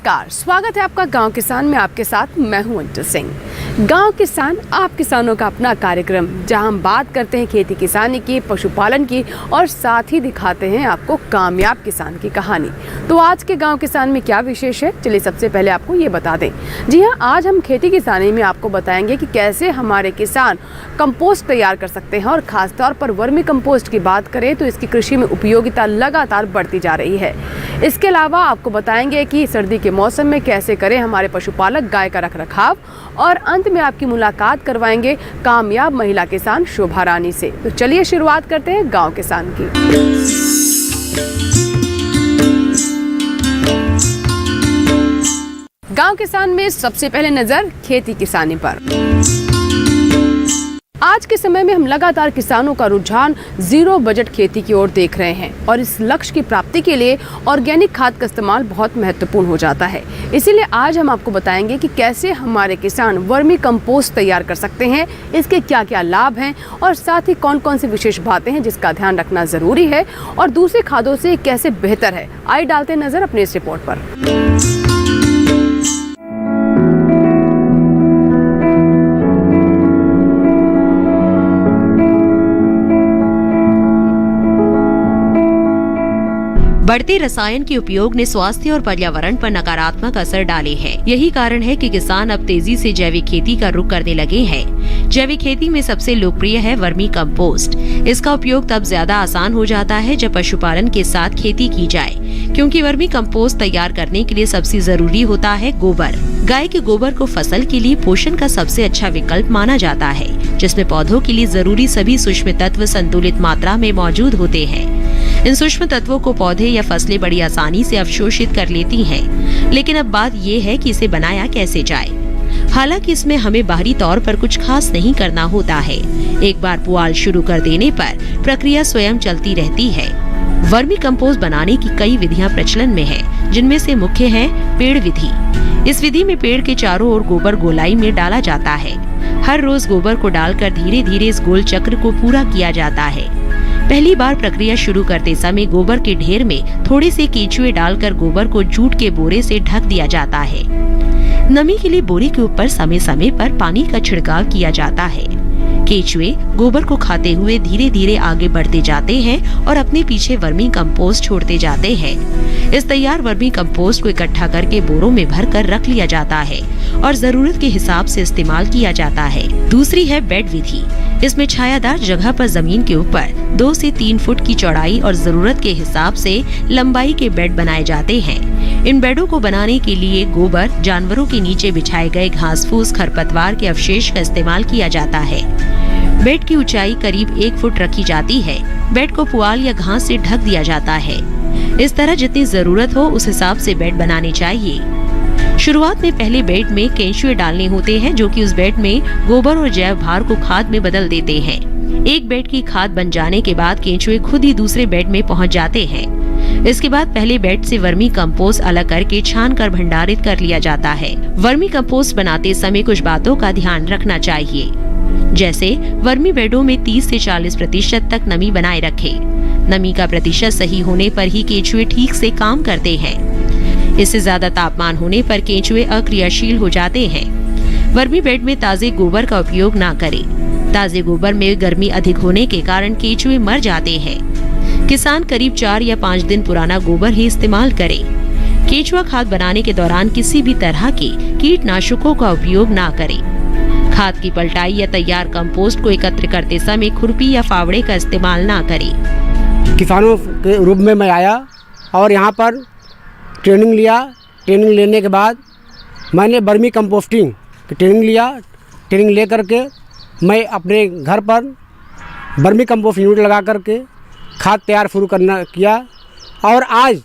नमस्कार, स्वागत है आपका गांव किसान में। आपके साथ मैं हूं अंजू सिंह। गांव किसान आप किसानों का अपना कार्यक्रम, जहां हम बात करते हैं खेती किसानी की, पशुपालन की और साथ ही दिखाते हैं आपको कामयाब किसान की कहानी। तो आज के गांव किसान में क्या विशेष है, चलिए सबसे पहले आपको ये बता दें। जी हाँ, आज हम खेती किसानी में आपको बताएंगे कि कैसे हमारे किसान कंपोस्ट तैयार कर सकते हैं। और खासतौर पर वर्मी कंपोस्ट की बात करें तो इसकी कृषि में उपयोगिता लगातार बढ़ती जा रही है। इसके अलावा आपको बताएंगे कि सर्दी के मौसम में कैसे करें हमारे पशुपालक गाय का रखरखाव, और अंत में आपकी मुलाकात करवाएंगे कामयाब महिला किसान शोभा रानी से। तो चलिए शुरुआत करते हैं गांव किसान की। गांव किसान में सबसे पहले नजर खेती किसानी पर। आज के समय में हम लगातार किसानों का रुझान जीरो बजट खेती की ओर देख रहे हैं, और इस लक्ष्य की प्राप्ति के लिए ऑर्गेनिक खाद का इस्तेमाल बहुत महत्वपूर्ण हो जाता है। इसीलिए आज हम आपको बताएंगे कि कैसे हमारे किसान वर्मी कंपोस्ट तैयार कर सकते हैं, इसके क्या क्या लाभ हैं, और साथ ही कौन कौन सी विशेष बातें हैं जिसका ध्यान रखना जरूरी है, और दूसरे खादों से कैसे बेहतर है। आइए डालते नजर अपने इस रिपोर्ट पर। बढ़ते रसायन के उपयोग ने स्वास्थ्य और पर्यावरण पर नकारात्मक असर डाले हैं। यही कारण है कि किसान अब तेजी से जैविक खेती का रुख करने लगे हैं। जैविक खेती में सबसे लोकप्रिय है वर्मी कंपोस्ट। इसका उपयोग तब ज्यादा आसान हो जाता है जब पशुपालन के साथ खेती की जाए, क्योंकि वर्मी कंपोस्ट तैयार करने के लिए सबसे जरूरी होता है गोबर। गाय के गोबर को फसल के लिए पोषण का सबसे अच्छा विकल्प माना जाता है, जिसमें पौधों के लिए जरूरी सभी सूक्ष्म तत्व संतुलित मात्रा में मौजूद होते हैं। इन सूक्ष्म तत्वों को पौधे या फसलें बड़ी आसानी से अवशोषित कर लेती हैं। लेकिन अब बात ये है कि इसे बनाया कैसे जाए। हालांकि इसमें हमें बाहरी तौर पर कुछ खास नहीं करना होता है। एक बार पुआल शुरू कर देने पर प्रक्रिया स्वयं चलती रहती है। वर्मी कंपोस्ट बनाने की कई विधियां प्रचलन में हैं, जिनमें से मुख्य है पेड़ विधि। इस विधि में पेड़ के चारों ओर गोबर गोलाई में डाला जाता है। हर रोज गोबर को डालकर धीरे धीरे इस गोल चक्र को पूरा किया जाता है। पहली बार प्रक्रिया शुरू करते समय गोबर के ढेर में थोड़े से केचुए डालकर गोबर को जूट के बोरे से ढक दिया जाता है। नमी के लिए बोरे के ऊपर समय समय पर पानी का छिड़काव किया जाता है। केचुए गोबर को खाते हुए धीरे धीरे आगे बढ़ते जाते हैं और अपने पीछे वर्मी कंपोस्ट छोड़ते जाते हैं। इस तैयार वर्मी कंपोस्ट को इकट्ठा करके बोरों में भरकर रख लिया जाता है और जरूरत के हिसाब से इस्तेमाल किया जाता है। दूसरी है बेड विधि। इसमें छायादार जगह पर जमीन के ऊपर 2 से 3 फुट की चौड़ाई और जरूरत के हिसाब से लंबाई के बेड बनाए जाते हैं। इन बेडों को बनाने के लिए गोबर, जानवरों के नीचे बिछाए गए घास फूस, खरपतवार के अवशेष का इस्तेमाल किया जाता है। बेड की ऊंचाई करीब 1 फुट रखी जाती है। बेड को पुआल या घास से ढक दिया जाता है। इस तरह जितनी जरूरत हो उस हिसाब से बेड बनाने चाहिए। शुरुआत में पहले बेड में केंचुए डालने होते हैं, जो कि उस बेड में गोबर और जैव भार को खाद में बदल देते हैं। एक बेड की खाद बन जाने के बाद केंचुए खुद ही दूसरे बेड में पहुंच जाते हैं। इसके बाद पहले बेड से वर्मी कंपोस्ट अलग करके छान कर भंडारित कर लिया जाता है। वर्मी कंपोस्ट बनाते समय कुछ बातों का ध्यान रखना चाहिए, जैसे वर्मी बेडों में 30 से 40% तक नमी बनाए रखें। नमी का प्रतिशत सही होने पर ही केंचुए ठीक से काम करते हैं। इससे ज्यादा तापमान होने पर केंचुए अक्रियाशील हो जाते हैं। वर्मी बेड में ताजे गोबर का उपयोग ना करें। ताजे गोबर में गर्मी अधिक होने के कारण केंचुए मर जाते हैं। किसान करीब 4 या 5 दिन पुराना गोबर ही इस्तेमाल करें। केंचुआ खाद बनाने के दौरान किसी भी तरह के कीटनाशकों का उपयोग ना करें। खाद की पलटाई या तैयार कंपोस्ट को एकत्र करते समय खुरपी या फावड़े का इस्तेमाल ना करें। किसानों के रूप में मैं आया और यहाँ पर ट्रेनिंग लिया। ट्रेनिंग लेने के बाद मैंने वर्मी कंपोस्टिंग की ट्रेनिंग लिया। ट्रेनिंग ले करके मैं अपने घर पर वर्मी कंपोस्ट यूनिट लगा करके खाद तैयार शुरू करना किया। और आज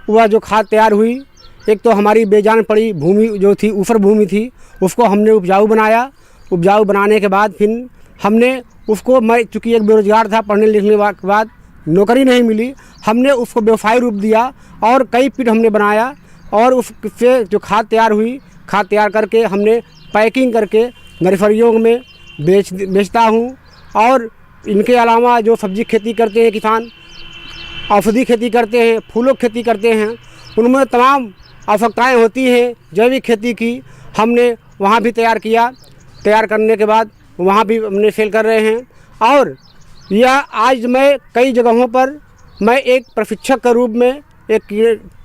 वह जो खाद तैयार हुई, एक तो हमारी बेजान पड़ी भूमि जो थी, ऊपर भूमि थी, उसको हमने उपजाऊ बनाया। उपजाऊ बनाने के बाद फिर हमने उसको, मैं चूँकि एक बेरोजगार था, पढ़ने लिखने के बाद नौकरी नहीं मिली, हमने उसको व्यवसाय रूप दिया और कई पिट हमने बनाया। और उससे जो खाद तैयार हुई, खाद तैयार करके हमने पैकिंग करके नर्सरियों में बेचता हूँ। और इनके अलावा जो सब्जी खेती करते हैं किसान, औषधि खेती करते हैं, फूलों की खेती करते हैं, उनमें तमाम आवश्यकताएँ होती हैं जैविक खेती की, हमने वहाँ भी तैयार किया। तैयार करने के बाद वहाँ भी हमने सेल कर रहे हैं। और यह आज मैं कई जगहों पर मैं एक प्रशिक्षक के रूप में, एक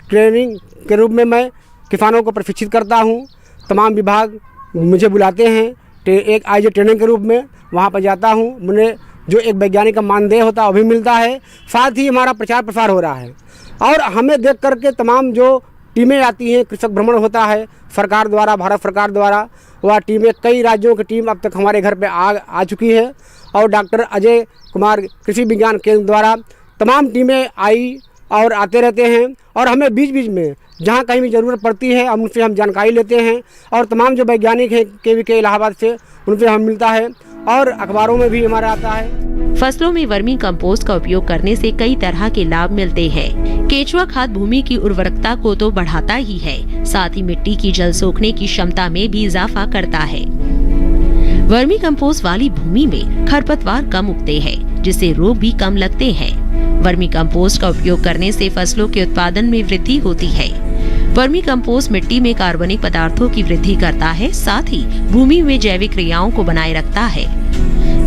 ट्रेनिंग के रूप में मैं किसानों को प्रशिक्षित करता हूँ। तमाम विभाग मुझे बुलाते हैं, एक आज ट्रेनिंग के रूप में वहाँ पर जाता हूँ। मुझे जो एक वैज्ञानिक का मानदेय होता है वो भी मिलता है। साथ ही हमारा प्रचार प्रसार हो रहा है और हमें देख करके तमाम जो टीमें आती हैं, कृषक भ्रमण होता है सरकार द्वारा, भारत सरकार द्वारा, वह टीमें कई राज्यों की टीम अब तक हमारे घर पे आ चुकी है। और डॉक्टर अजय कुमार कृषि विज्ञान केंद्र द्वारा तमाम टीमें आई और आते रहते हैं। और हमें बीच बीच में जहाँ कहीं भी ज़रूरत पड़ती है उनसे हम जानकारी लेते हैं। और तमाम जो वैज्ञानिक हैं KVK इलाहाबाद से, उनसे हम मिलता है और अखबारों में भी हमारा आता है। फसलों में वर्मी कंपोस्ट का उपयोग करने से कई तरह के लाभ मिलते हैं। केंचुआ खाद भूमि की उर्वरकता को तो बढ़ाता ही है, साथ ही मिट्टी की जल सोखने की क्षमता में भी इजाफा करता है। वर्मी कंपोस्ट वाली भूमि में खरपतवार कम उगते हैं, जिससे रोग भी कम लगते हैं। वर्मी कंपोस्ट का उपयोग करने से फसलों के उत्पादन में वृद्धि होती है। वर्मी कंपोस्ट मिट्टी में कार्बनिक पदार्थों की वृद्धि करता है, साथ ही भूमि में जैविक क्रियाओं को बनाए रखता है।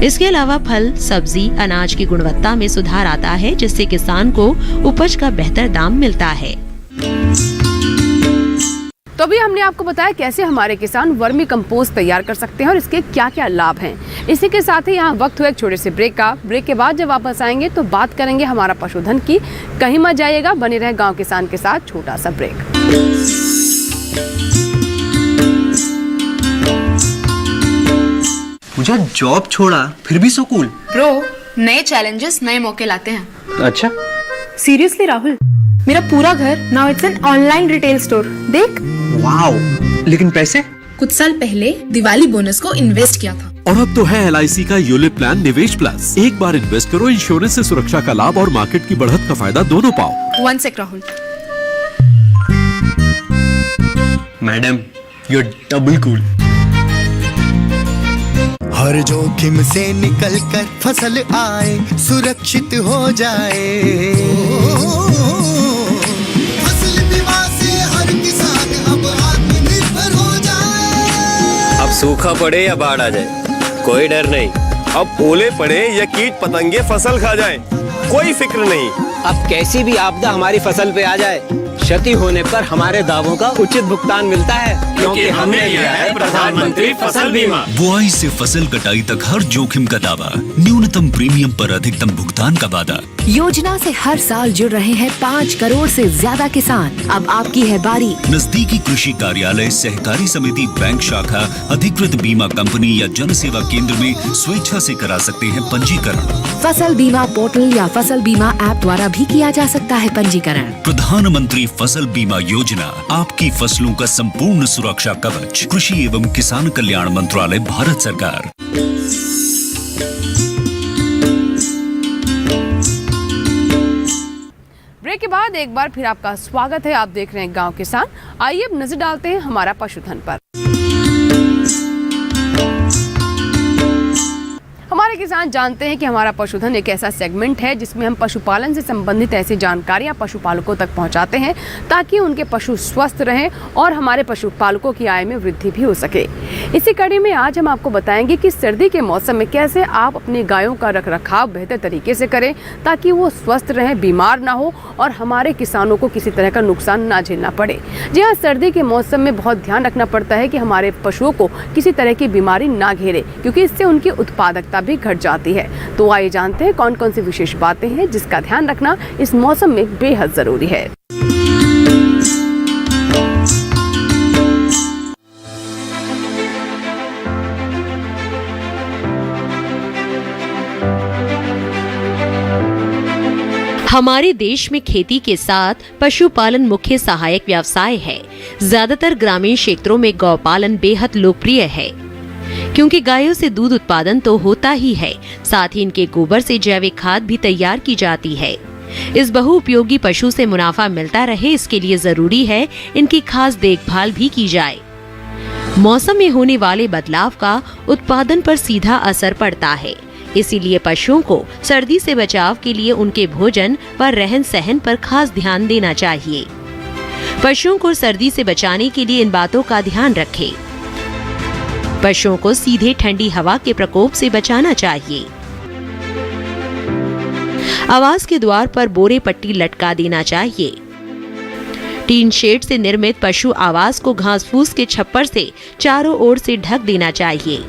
इसके अलावा फल, सब्जी, अनाज की गुणवत्ता में सुधार आता है, जिससे किसान को उपज का बेहतर दाम मिलता है। तो अभी हमने आपको बताया कैसे हमारे किसान वर्मी कंपोस्ट तैयार कर सकते हैं और इसके क्या क्या लाभ हैं। इसी के साथ ही यहाँ वक्त हुआ एक छोटे से ब्रेक का। ब्रेक के बाद जब वापस आएंगे तो बात करेंगे हमारा पशुधन की। कहीं मत जाइएगा, बने रहे गांव किसान के साथ। छोटा सा ब्रेक। मुझे जॉब छोड़ा फिर भी सो कूल। ब्रो, नए चैलेंजेस नए मौके लाते हैं। अच्छा, सीरियसली राहुल, मेरा पूरा घर now it's an online retail store. देख, वाओ, लेकिन पैसे? कुछ साल पहले दिवाली बोनस को इन्वेस्ट किया था। और अब तो है LIC का यूलिप प्लान निवेश प्लस। एक बार इन्वेस्ट करो, इंश्योरेंस से सुरक्षा का लाभ और मार्केट की बढ़त का फायदा दोनों पाओ। 1 sec Rahul. Madam, you are double cool. हर जोखिम से निकल कर फसल आए, सुरक्षित हो जाए। फसल बीमा से हर किसान अब आत्मनिर्भर हो जाए। अब सूखा पड़े या बाढ़ आ जाए, कोई डर नहीं। अब ओले पड़े या कीट पतंगे फसल खा जाए, कोई फिक्र नहीं। अब कैसी भी आपदा हमारी फसल पे आ जाए, क्षति होने पर हमारे दावों का उचित भुगतान मिलता है, क्योंकि हमने लिया है प्रधानमंत्री फसल बीमा। बुआई से फसल कटाई तक हर जोखिम का दावा, न्यूनतम प्रीमियम पर अधिकतम भुगतान का वादा। योजना से हर साल जुड़ रहे हैं 5 करोड़ से ज्यादा किसान। अब आपकी है बारी। नजदीकी कृषि कार्यालय, सहकारी समिति, बैंक शाखा, अधिकृत बीमा कंपनी या जन सेवा केंद्र में स्वेच्छा से करा सकते हैं पंजीकरण। फसल बीमा पोर्टल या फसल बीमा ऐप द्वारा भी किया जा सकता है पंजीकरण। प्रधानमंत्री फसल बीमा योजना, आपकी फसलों का संपूर्ण सुरक्षा कवच। कृषि एवं किसान कल्याण मंत्रालय, भारत सरकार। ब्रेक के बाद एक बार फिर आपका स्वागत है। आप देख रहे हैं गांव किसान। आइए अब नजर डालते हैं हमारा पशुधन पर। हमारे किसान जानते हैं कि हमारा पशुधन एक ऐसा सेगमेंट है जिसमें हम पशुपालन से संबंधित ऐसी जानकारियां पशुपालकों तक पहुंचाते हैं ताकि उनके पशु स्वस्थ रहें और हमारे पशुपालकों की आय में वृद्धि भी हो सके। इसी कड़ी में आज हम आपको बताएंगे कि सर्दी के मौसम में कैसे आप अपनी गायों का रखरखाव बेहतर तरीके से करें ताकि वो स्वस्थ रहें, बीमार ना हो और हमारे किसानों को किसी तरह का नुकसान ना झेलना पड़े। जी हाँ, सर्दी के मौसम में बहुत ध्यान रखना पड़ता है कि हमारे पशुओं को किसी तरह की बीमारी ना घेरे, क्योंकि इससे उनकी उत्पादकता भी घट जाती है। तो आइए जानते हैं कौन कौन सी विशेष बातें हैं जिसका ध्यान रखना इस मौसम में बेहद जरूरी है। हमारे देश में खेती के साथ पशुपालन मुख्य सहायक व्यवसाय है। ज्यादातर ग्रामीण क्षेत्रों में गौपालन बेहद लोकप्रिय है, क्योंकि गायों से दूध उत्पादन तो होता ही है, साथ ही इनके गोबर से जैविक खाद भी तैयार की जाती है। इस बहुउपयोगी पशु से मुनाफा मिलता रहे, इसके लिए जरूरी है इनकी खास देखभाल भी की जाए। मौसम में होने वाले बदलाव का उत्पादन पर सीधा असर पड़ता है, इसीलिए पशुओं को सर्दी से बचाव के लिए उनके भोजन व रहन सहन पर खास ध्यान देना चाहिए। पशुओं को सर्दी से बचाने के लिए इन बातों का ध्यान रखें। पशुओं को सीधे ठंडी हवा के प्रकोप से बचाना चाहिए। आवास के द्वार पर बोरे पट्टी लटका देना चाहिए। टीन शेड से निर्मित पशु आवास को घास फूस के छप्पर से चारों ओर से ढक देना चाहिए।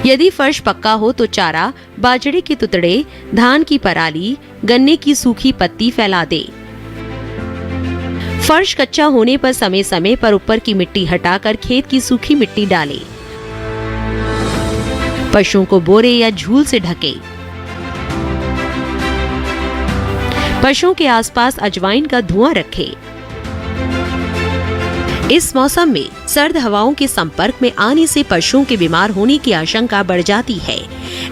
यदि फर्श पक्का हो तो चारा, बाजरे के तुतड़े, धान की पराली, गन्ने की सूखी पत्ती फैला दे। फर्श कच्चा होने पर समय समय पर ऊपर की मिट्टी हटाकर खेत की सूखी मिट्टी डालें। पशुओं को बोरे या झूल से ढके। पशुओं के आसपास अजवाइन का धुआं रखें। इस मौसम में सर्द हवाओं के संपर्क में आने से पशुओं के बीमार होने की आशंका बढ़ जाती है।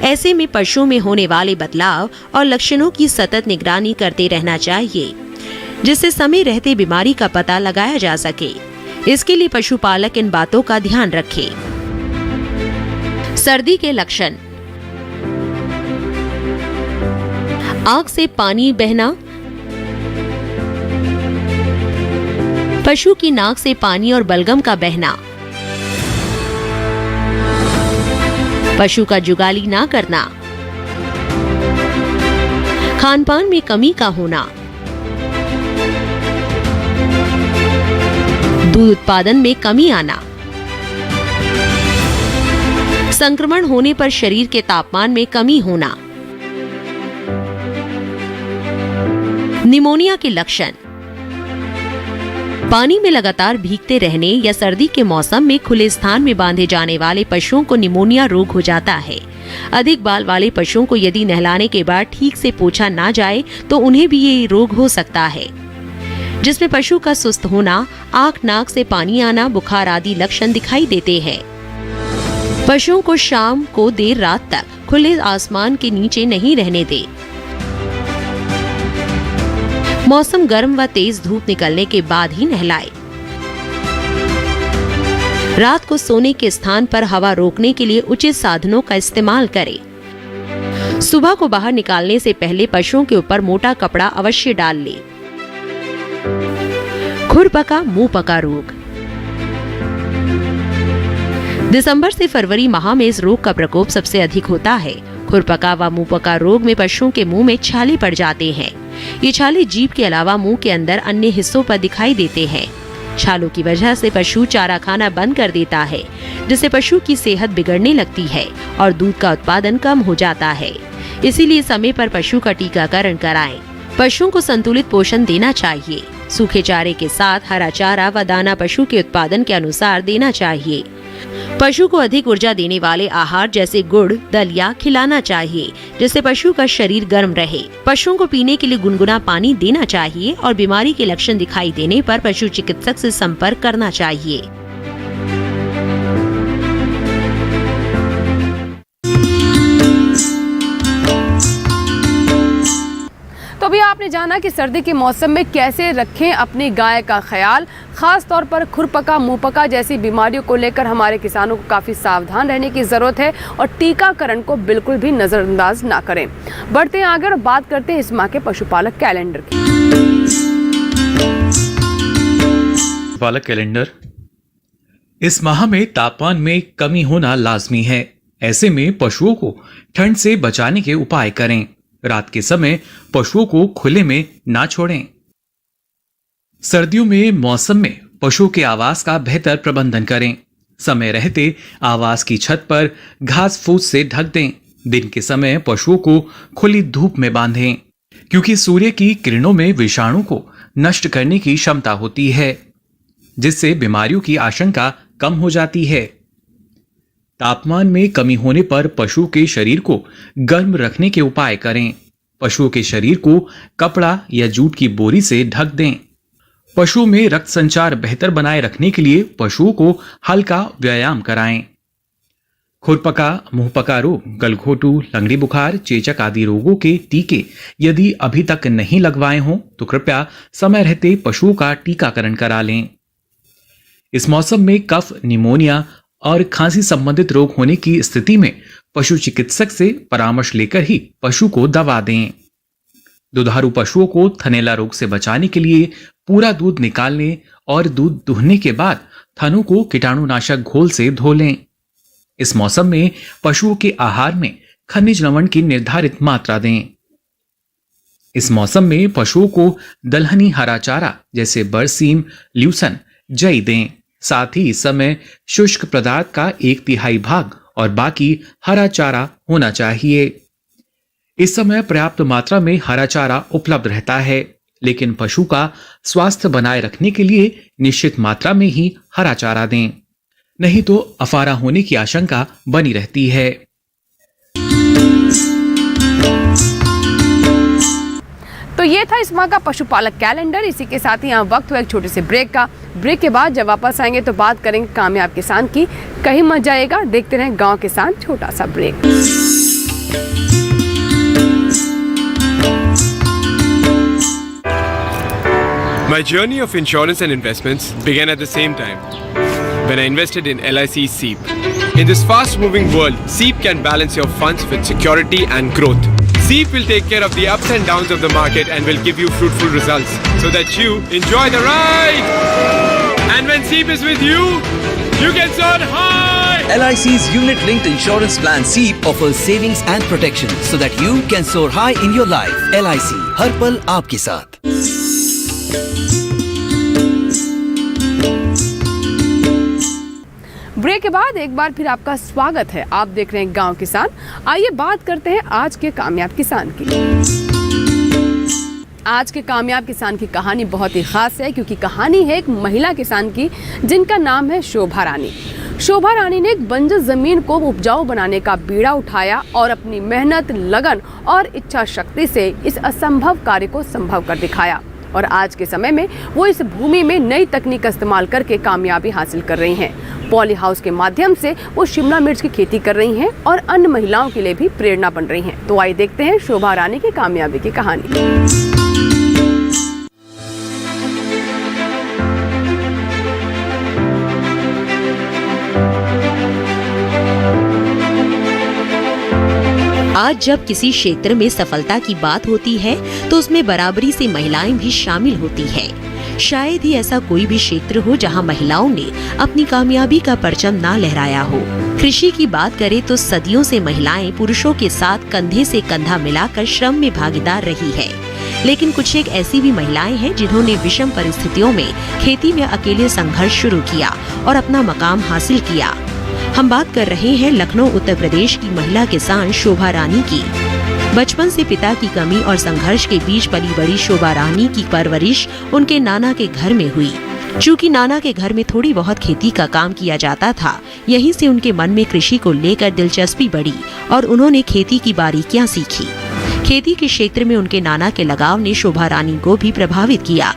ऐसे में पशुओं में होने वाले बदलाव और लक्षणों की सतत निगरानी करते रहना चाहिए, जिससे समय रहते बीमारी का पता लगाया जा सके। इसके लिए पशुपालक इन बातों का ध्यान रखे। सर्दी के लक्षण: आंख से पानी बहना, पशु की नाक से पानी और बलगम का बहना, पशु का जुगाली ना करना, खान पान में कमी का होना, दूध उत्पादन में कमी आना, संक्रमण होने पर शरीर के तापमान में कमी होना। निमोनिया के लक्षण: पानी में लगातार भीगते रहने या सर्दी के मौसम में खुले स्थान में बांधे जाने वाले पशुओं को निमोनिया रोग हो जाता है। अधिक बाल वाले पशुओं को यदि नहलाने के बाद ठीक से पोंछा ना जाए तो उन्हें भी ये रोग हो सकता है, जिसमें पशु का सुस्त होना, आंख नाक से पानी आना, बुखार आदि लक्षण दिखाई देते हैं। पशुओं को शाम को देर रात तक खुले आसमान के नीचे नहीं रहने दें। मौसम गर्म व तेज धूप निकलने के बाद ही नहलाएं। रात को सोने के स्थान पर हवा रोकने के लिए उचित साधनों का इस्तेमाल करें। सुबह को बाहर निकालने से पहले पशुओं के ऊपर मोटा कपड़ा अवश्य डाल लें। खुरपका मुंह पका रोग: दिसंबर से फरवरी माह में इस रोग का प्रकोप सबसे अधिक होता है। खुरपका व मुंह पका रोग में पशुओं के मुंह में छाले पड़ जाते हैं। ये छाले जीभ के अलावा मुंह के अंदर अन्य हिस्सों पर दिखाई देते हैं। छालों की वजह से पशु चारा खाना बंद कर देता है, जिससे पशु की सेहत बिगड़ने लगती है और दूध का उत्पादन कम हो जाता है। इसीलिए समय पर पशु का टीकाकरण कराएं। पशुओं को संतुलित पोषण देना चाहिए। सूखे चारे के साथ हरा चारा व दाना पशु के उत्पादन के अनुसार देना चाहिए। पशु को अधिक ऊर्जा देने वाले आहार जैसे गुड़, दलिया खिलाना चाहिए, जिससे पशु का शरीर गर्म रहे। पशुओं को पीने के लिए गुनगुना पानी देना चाहिए और बीमारी के लक्षण दिखाई देने पर पशु चिकित्सक से संपर्क करना चाहिए। तो अभी आपने जाना कि सर्दी के मौसम में कैसे रखें अपनी गाय का ख्याल। खास तौर पर खुरपका, मुंहपका जैसी बीमारियों को लेकर हमारे किसानों को काफ़ी सावधान रहने की ज़रूरत है और टीकाकरण को बिल्कुल भी नज़रअंदाज ना करें। बढ़ते हैं आगे और बात करते हैं इस माह के पशुपालक कैलेंडर की। पशुपालक कैलेंडर: इस माह में तापमान में कमी होना लाजमी है। ऐसे में पशुओं को ठंड से बचाने के उपाय करें। रात के समय पशुओं को खुले में ना छोड़ें। सर्दियों में मौसम में पशुओं के आवास का बेहतर प्रबंधन करें। समय रहते आवास की छत पर घास फूस से ढक दें। दिन के समय पशुओं को खुली धूप में बांधें, क्योंकि सूर्य की किरणों में विषाणु को नष्ट करने की क्षमता होती है, जिससे बीमारियों की आशंका कम हो जाती है। तापमान में कमी होने पर पशु के शरीर को गर्म रखने के उपाय करें। पशुओं के शरीर को कपड़ा या जूट की बोरी से ढक दें। पशुओं में रक्त संचार बेहतर बनाए रखने के लिए पशुओं को हल्का व्यायाम कराएं। खुरपका, मुंहपका रोग, गलघोटू, लंगड़ी बुखार, चेचक आदि रोगों के टीके यदि अभी तक नहीं लगवाए हों तो कृपया समय रहते पशुओं का टीकाकरण करा लें। इस मौसम में कफ, निमोनिया और खांसी संबंधित रोग होने की स्थिति में पशु चिकित्सक से परामर्श लेकर ही पशु को दवा दें। दुधारू पशुओं को थनैला रोग से बचाने के लिए पूरा दूध निकालने और दूध दुहने के बाद थनों को कीटाणुनाशक घोल से धो लें। इस मौसम में पशुओं के आहार में खनिज लवण की निर्धारित मात्रा दें। इस मौसम में पशुओं को दलहनी हरा चारा जैसे बरसीम, ल्यूसन, जई दें। साथ ही इस समय शुष्क पदार्थ का 1/3 भाग और बाकी हरा चारा होना चाहिए। इस समय पर्याप्त मात्रा में हरा चारा उपलब्ध रहता है, लेकिन पशु का स्वास्थ्य बनाए रखने के लिए निश्चित मात्रा में ही हरा चारा दें, नहीं तो अफारा होने की आशंका बनी रहती है। तो ये था इस माह का पशुपालक कैलेंडर। इसी के साथ ही यहाँ वक्त हुआ एक छोटे से ब्रेक का। ब्रेक के बाद जब वापस आएंगे तो बात करेंगे कामयाब किसान की। कहीं मत जाइएगा, देखते रहें गांव किसान। छोटा सा break. My journey of insurance and investments began at the same time when I invested in LIC SEEP. In this fast-moving world, SEEP can balance your funds with security and growth. SEEP will take care of the ups and downs of the market and will give you fruitful results so that you enjoy the ride. And when SEEP is with you, you can soar high. LIC's unit-linked insurance plan SEEP offers savings and protection so that you can soar high in your life. LIC, हर पल आपके साथ। Break के बाद एक बार फिर आपका स्वागत है। आप देख रहे हैं गांव किसान। आइए बात करते हैं आज के कामयाब किसान की। आज के कामयाब किसान की कहानी बहुत ही खास है, क्योंकि कहानी है एक महिला किसान की जिनका नाम है शोभा रानी। शोभा रानी ने एक बंजर जमीन को उपजाऊ बनाने का बीड़ा उठाया और अपनी मेहनत, लगन और इच्छा शक्ति से इस असंभव कार्य को संभव कर दिखाया। और आज के समय में वो इस भूमि में नई तकनीक का इस्तेमाल करके कामयाबी हासिल कर रही हैं। पॉली हाउस के माध्यम से वो शिमला मिर्च की खेती कर रही हैं और अन्य महिलाओं के लिए भी प्रेरणा बन रही हैं। तो आइए देखते हैं शोभा रानी की कामयाबी की कहानी। आज जब किसी क्षेत्र में सफलता की बात होती है तो उसमें बराबरी से महिलाएं भी शामिल होती है। शायद ही ऐसा कोई भी क्षेत्र हो जहां महिलाओं ने अपनी कामयाबी का परचम ना लहराया हो। कृषि की बात करें तो सदियों से महिलाएं पुरुषों के साथ कंधे से कंधा मिलाकर श्रम में भागीदार रही है, लेकिन कुछ एक ऐसी भी महिलाएं हैं जिन्होंने विषम परिस्थितियों में खेती में अकेले संघर्ष शुरू किया और अपना मकाम हासिल किया। हम बात कर रहे हैं लखनऊ उत्तर प्रदेश की महिला किसान शोभा रानी की। बचपन से पिता की कमी और संघर्ष के बीच पली बड़ी शोभा रानी की परवरिश उनके नाना के घर में हुई। चूँकि नाना के घर में थोड़ी बहुत खेती का काम किया जाता था, यहीं से उनके मन में कृषि को लेकर दिलचस्पी बढ़ी और उन्होंने खेती की बारीकियां सीखी। खेती के क्षेत्र में उनके नाना के लगाव ने शोभा रानी को भी प्रभावित किया।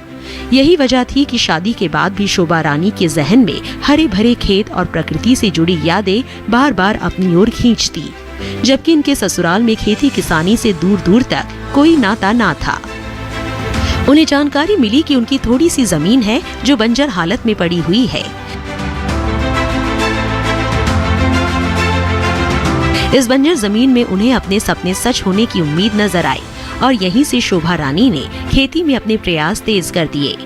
यही वजह थी कि शादी के बाद भी शोभा रानी के जहन में हरे भरे खेत और प्रकृति से जुड़ी यादें बार बार अपनी ओर खींचती, जबकि इनके ससुराल में खेती किसानी से दूर दूर तक कोई नाता ना था। उन्हें जानकारी मिली कि उनकी थोड़ी सी जमीन है जो बंजर हालत में पड़ी हुई है। इस बंजर जमीन में उन्हें अपने सपने सच होने की उम्मीद नजर आई और यहीं से शोभा रानी ने खेती में अपने प्रयास तेज कर दिए।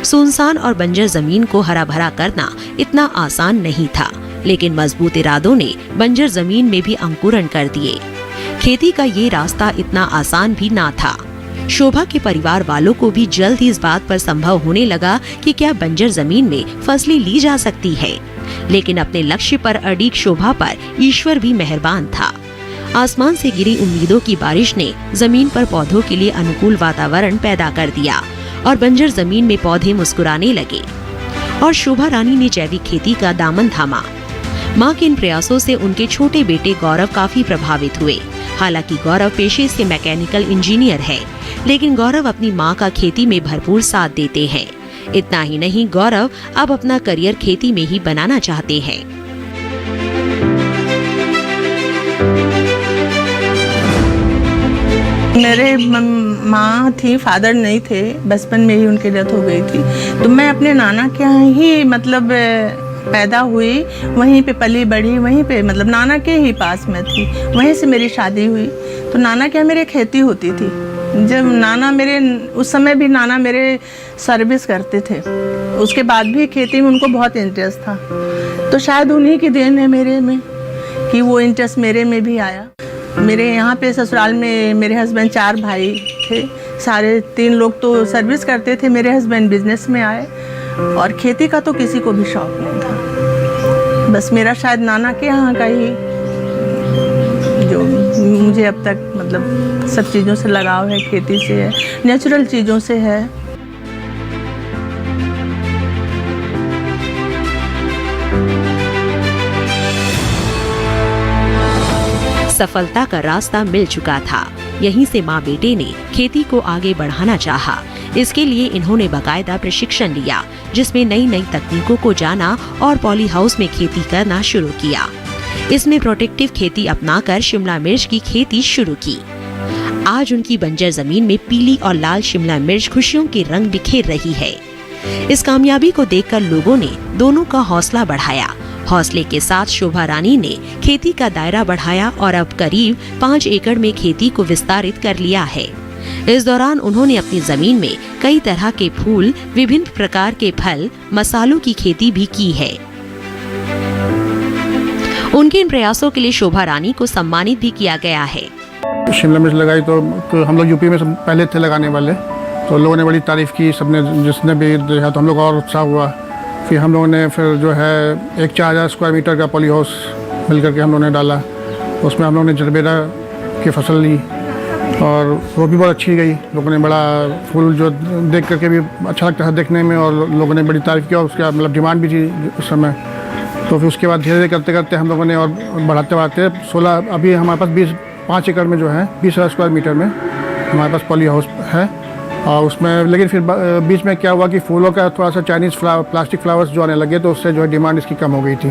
सुनसान और बंजर जमीन को हरा भरा करना इतना आसान नहीं था, लेकिन मजबूत इरादों ने बंजर जमीन में भी अंकुरण कर दिए। खेती का ये रास्ता इतना आसान भी ना था। शोभा के परिवार वालों को भी जल्द ही इस बात पर संभव होने लगा कि क्या बंजर जमीन में फसलें ली जा सकती है। लेकिन अपने लक्ष्य पर अड़िग शोभा पर ईश्वर भी मेहरबान था। आसमान से गिरी उम्मीदों की बारिश ने जमीन पर पौधों के लिए अनुकूल वातावरण पैदा कर दिया और बंजर जमीन में पौधे मुस्कुराने लगे और शोभा रानी ने जैविक खेती का दामन थामा। मां के इन प्रयासों से उनके छोटे बेटे गौरव काफी प्रभावित हुए। हालांकि गौरव पेशे से मैकेनिकल इंजीनियर है, लेकिन गौरव अपनी मां का खेती में भरपूर साथ देते हैं। इतना ही नहीं, गौरव अब अपना करियर खेती में ही बनाना चाहते हैं। मेरे माँ थी, फादर नहीं थे, बचपन में ही उनकी डेथ हो गई थी। तो मैं अपने नाना के यहाँ ही मतलब पैदा हुई, वहीं पे पली बढ़ी, वहीं पे मतलब नाना के ही पास में थी। वहीं से मेरी शादी हुई। तो नाना के यहाँ मेरी खेती होती थी जब नाना मेरे, उस समय भी नाना मेरे सर्विस करते थे, उसके बाद भी खेती में उनको बहुत इंटरेस्ट था। तो शायद उन्हीं की देन है मेरे में कि वो इंटरेस्ट मेरे में भी आया। मेरे यहाँ पे ससुराल में मेरे हस्बैंड 4 भाई थे, सारे 3 लोग तो सर्विस करते थे, मेरे हस्बैंड बिजनेस में आए और खेती का तो किसी को भी शौक नहीं था। बस मेरा शायद नाना के यहाँ का ही जो मुझे अब तक मतलब सब चीज़ों से लगाव है, खेती से है, नेचुरल चीज़ों से है। सफलता का रास्ता मिल चुका था। यहीं से माँ बेटे ने खेती को आगे बढ़ाना चाहा। इसके लिए इन्होंने बाकायदा प्रशिक्षण लिया, जिसमें नई नई तकनीकों को जाना और पॉली हाउस में खेती करना शुरू किया। इसमें प्रोटेक्टिव खेती अपनाकर शिमला मिर्च की खेती शुरू की। आज उनकी बंजर जमीन में पीली और लाल शिमला मिर्च खुशियों के रंग बिखेर रही है। इस कामयाबी को देखकर लोगों ने दोनों का हौसला बढ़ाया। हौसले के साथ शोभा रानी ने खेती का दायरा बढ़ाया और अब करीब 5 एकड़ में खेती को विस्तारित कर लिया है। इस दौरान उन्होंने अपनी जमीन में कई तरह के फूल, विभिन्न प्रकार के फल, मसालों की खेती भी की है। उनके इन प्रयासों के लिए शोभा रानी को सम्मानित भी किया गया है। शिमला मिर्च लगाई तो हम लोग यूपी में पहले थे लगाने वाले, तो लोगों ने बड़ी तारीफ की, सबने जिसने भी देखा तो हम लोग और उत्साह हुआ। फिर हम लोगों ने फिर जो है एक 4000 स्क्वायर मीटर का पॉली हाउस मिल करके हम लोगों ने डाला। उसमें हम लोगों ने जरबेरा की फसल ली और वो भी बहुत अच्छी गई। लोगों ने बड़ा फूल जो देख करके भी अच्छा लगता था देखने में और लोगों ने बड़ी तारीफ़ किया। उसका मतलब डिमांड भी थी उस समय। तो फिर उसके बाद धीरे धीरे करते करते हम लोगों ने और बढ़ाते 16 अभी हमारे पास 5 एकड़ में जो है 20,000 स्क्वायर मीटर में हमारे पास पॉली हाउस है। और उसमें लेकिन फिर बीच में क्या हुआ कि फूलों का थोड़ा सा चाइनीज़ प्लास्टिक फ्लावर्स जो आने लगे, तो उससे जो है डिमांड इसकी कम हो गई थी।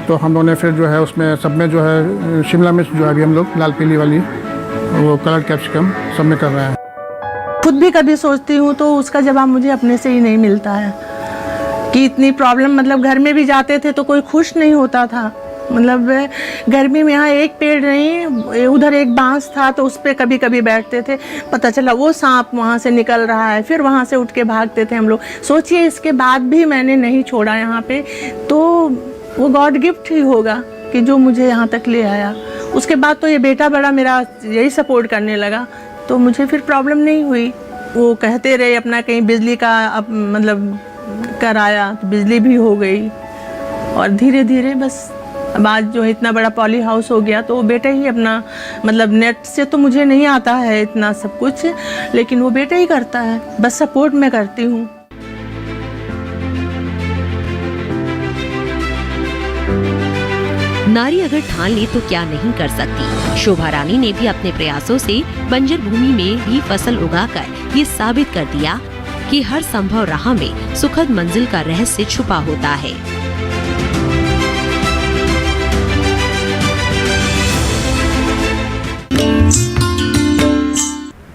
तो हम लोगों ने फिर जो है उसमें सब में जो है शिमला मिर्च जो है अभी हम लोग लाल पीली वाली वो कलर कैप्सिकम सब में कर रहे हैं। खुद भी कभी सोचती हूँ तो उसका जवाब मुझे अपने से ही नहीं मिलता है कि इतनी प्रॉब्लम, मतलब घर में भी जाते थे तो कोई खुश नहीं होता था। मतलब गर्मी में यहाँ एक पेड़ नहीं, उधर एक बांस था तो उस पर कभी कभी बैठते थे, पता चला वो सांप वहाँ से निकल रहा है, फिर वहाँ से उठ के भागते थे हम लोग। सोचिए इसके बाद भी मैंने नहीं छोड़ा यहाँ पे, तो वो गॉड गिफ्ट ही होगा कि जो मुझे यहाँ तक ले आया। उसके बाद तो ये बेटा बड़ा मेरा यही सपोर्ट करने लगा, तो मुझे फिर प्रॉब्लम नहीं हुई। वो कहते रहे अपना कहीं बिजली का मतलब कराया तो बिजली भी हो गई और धीरे धीरे बस अब आज जो है इतना बड़ा पॉली हाउस हो गया। तो वो बेटा ही अपना मतलब नेट से तो मुझे नहीं आता है इतना सब कुछ, लेकिन वो बेटा ही करता है, बस सपोर्ट मैं करती हूँ। नारी अगर ठान ले तो क्या नहीं कर सकती। शोभा रानी ने भी अपने प्रयासों से बंजर भूमि में भी फसल उगाकर ये साबित कर दिया कि हर संभव राह में सुखद मंजिल का रहस्य छुपा होता है।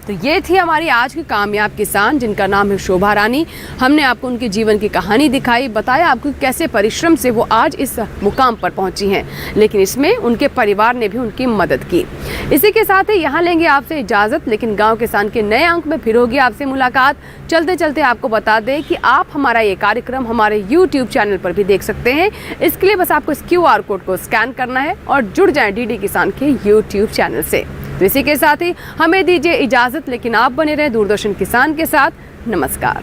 तो ये थी हमारी आज की कामयाब किसान, जिनका नाम है शोभा रानी। हमने आपको उनके जीवन की कहानी दिखाई, बताया आपको कैसे परिश्रम से वो आज इस मुकाम पर पहुंची हैं, लेकिन इसमें उनके परिवार ने भी उनकी मदद की। इसी के साथ ही यहाँ लेंगे आपसे इजाज़त, लेकिन गांव किसान के नए अंक में फिर होगी आपसे मुलाकात। चलते चलते आपको बता दें कि आप हमारा ये कार्यक्रम हमारे YouTube चैनल पर भी देख सकते हैं। इसके लिए बस आपको इस QR कोड को स्कैन करना है और जुड़ जाएं DD किसान के YouTube चैनल से। तो इसी के साथ ही हमें दीजिए इजाज़त, लेकिन आप बने रहें दूरदर्शन किसान के साथ। नमस्कार।